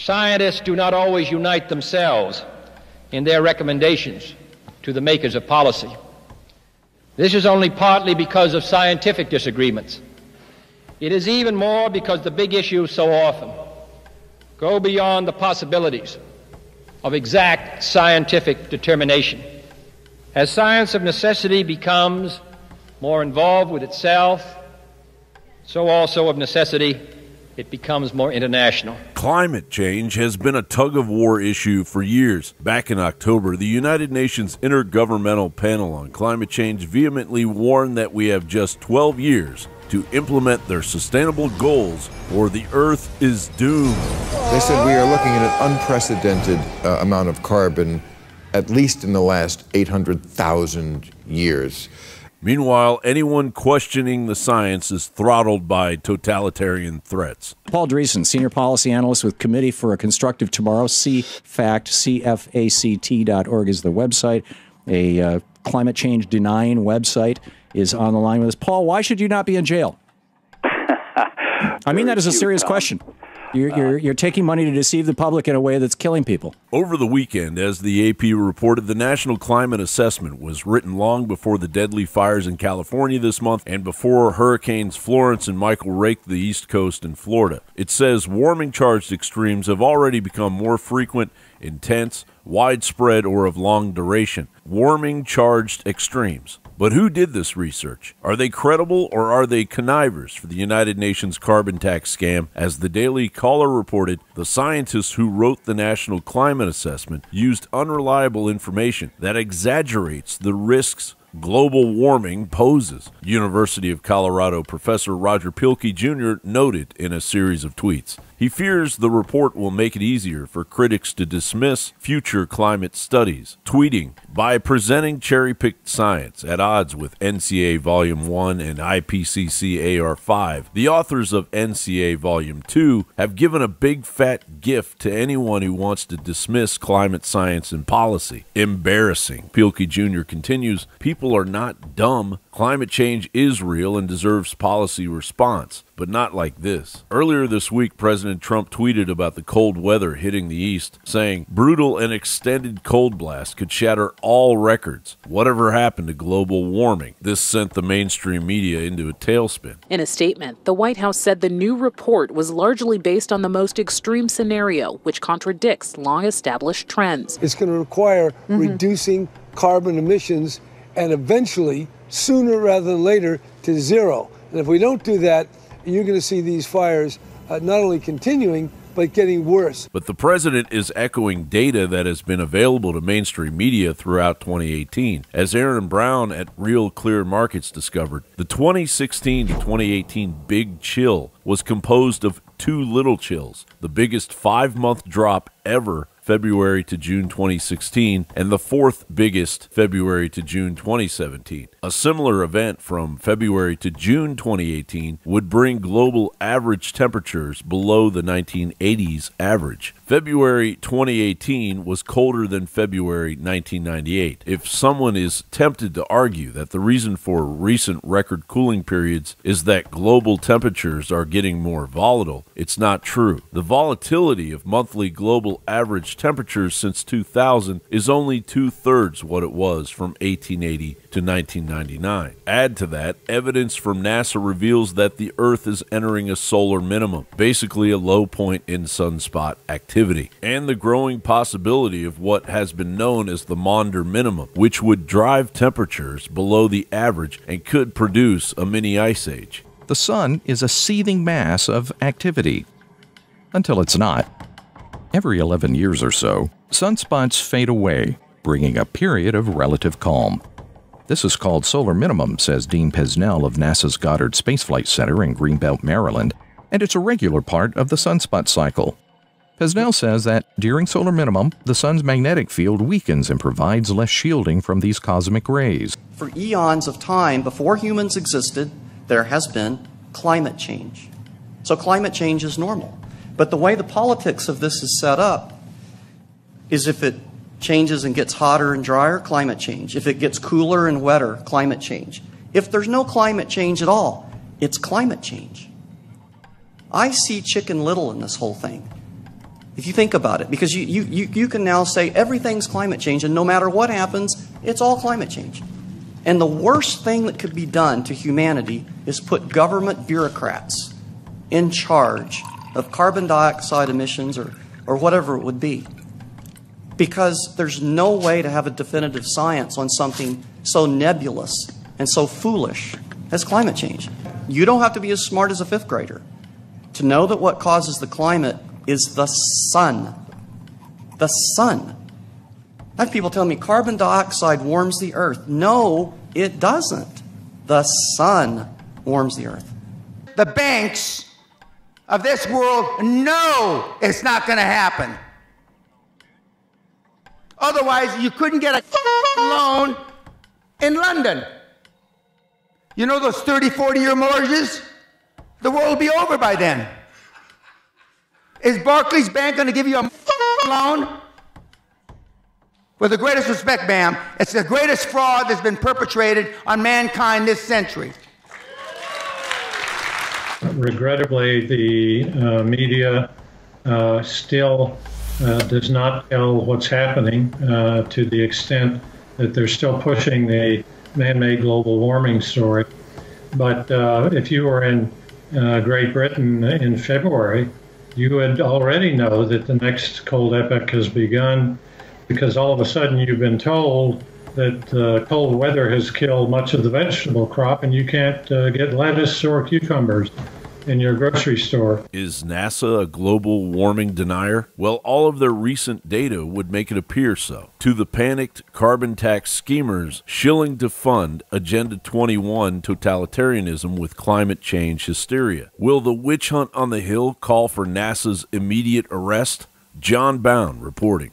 Scientists do not always unite themselves in their recommendations to the makers of policy. This is only partly because of scientific disagreements. It is even more because the big issues so often go beyond the possibilities of exact scientific determination. As science of necessity becomes more involved with itself, so also of necessity it becomes more international. Climate change has been a tug-of-war issue for years. Back in October, the United Nations Intergovernmental Panel on Climate Change vehemently warned that we have just 12 years to implement their sustainable goals, or the Earth is doomed. They said we are looking at an unprecedented amount of carbon, at least in the last 800,000 years. Meanwhile, anyone questioning the science is throttled by totalitarian threats. Paul Dreesen, Senior Policy Analyst with Committee for a Constructive Tomorrow. CFACT, CFACT.org is the website. A climate change denying website is on the line with us. Paul, why should you not be in jail? I mean that as a serious question. You're taking money to deceive the public in a way that's killing people. Over the weekend, as the AP reported, the National Climate Assessment was written long before the deadly fires in California this month and before Hurricanes Florence and Michael raked the East Coast and Florida. It says warming-charged extremes have already become more frequent, intense, widespread, or of long duration. Warming-charged extremes. But who did this research? Are they credible or are they connivers for the United Nations carbon tax scam? As the Daily Caller reported, the scientists who wrote the National Climate Assessment used unreliable information that exaggerates the risks global warming poses. University of Colorado professor Roger Pielke Jr. noted in a series of tweets. He fears the report will make it easier for critics to dismiss future climate studies, tweeting, "By presenting cherry-picked science at odds with NCA Volume 1 and IPCC AR5, the authors of NCA Volume 2 have given a big fat gift to anyone who wants to dismiss climate science and policy." Embarrassing. Pielke Jr. continues, "People are not dumb. Climate change is real and deserves policy response, but not like this." Earlier this week, President Trump tweeted about the cold weather hitting the East, saying, "Brutal and extended cold blast could shatter all records. Whatever happened to global warming?" This sent the mainstream media into a tailspin. In a statement, the White House said the new report was largely based on the most extreme scenario, which contradicts long-established trends. It's going to require reducing carbon emissions and eventually, sooner rather than later, to zero. And if we don't do that, you're going to see these fires not only continuing, but getting worse. But the president is echoing data that has been available to mainstream media throughout 2018. As Aaron Brown at Real Clear Markets discovered, the 2016 to 2018 big chill was composed of two little chills, the biggest 5-month drop ever, February to June 2016, and the fourth biggest, February to June 2017. A similar event from February to June 2018 would bring global average temperatures below the 1980s average. February 2018 was colder than February 1998. If someone is tempted to argue that the reason for recent record cooling periods is that global temperatures are getting more volatile, it's not true. The volatility of monthly global average temperatures since 2000 is only 2/3 what it was from 1880 to 1999. Add to that, evidence from NASA reveals that the Earth is entering a solar minimum, basically a low point in sunspot activity, and the growing possibility of what has been known as the Maunder minimum, which would drive temperatures below the average and could produce a mini ice age. The sun is a seething mass of activity. Until it's not. Every 11 years or so, sunspots fade away, bringing a period of relative calm. This is called solar minimum, says Dean Pesnell of NASA's Goddard Space Flight Center in Greenbelt, Maryland, and it's a regular part of the sunspot cycle. Pesnell says that during solar minimum, the sun's magnetic field weakens and provides less shielding from these cosmic rays. For eons of time before humans existed, there has been climate change. So climate change is normal. But the way the politics of this is set up is if it changes and gets hotter and drier, climate change. If it gets cooler and wetter, climate change. If there's no climate change at all, it's climate change. I see Chicken Little in this whole thing. If you think about it, because you can now say everything's climate change, and no matter what happens, it's all climate change. And the worst thing that could be done to humanity is put government bureaucrats in charge of carbon dioxide emissions or whatever it would be. Because there's no way to have a definitive science on something so nebulous and so foolish as climate change. You don't have to be as smart as a fifth grader to know that what causes the climate is the sun. The sun. I have people telling me carbon dioxide warms the earth. No, it doesn't. The sun warms the earth. The banks of this world know it's not going to happen. Otherwise, you couldn't get a loan in London. You know those 30, 40-year mortgages? The world will be over by then. Is Barclays Bank going to give you a loan? With the greatest respect, ma'am, it's the greatest fraud that's been perpetrated on mankind this century. Regrettably, the media still does not tell what's happening to the extent that they're still pushing the man-made global warming story. But if you were in Great Britain in February, you would already know that the next cold epoch has begun, because all of a sudden you've been told that cold weather has killed much of the vegetable crop and you can't get lettuce or cucumbers in your grocery store. Is NASA a global warming denier? Well, all of their recent data would make it appear so. To the panicked carbon tax schemers shilling to fund Agenda 21 totalitarianism with climate change hysteria. Will the witch hunt on the Hill call for NASA's immediate arrest? John Bound reporting.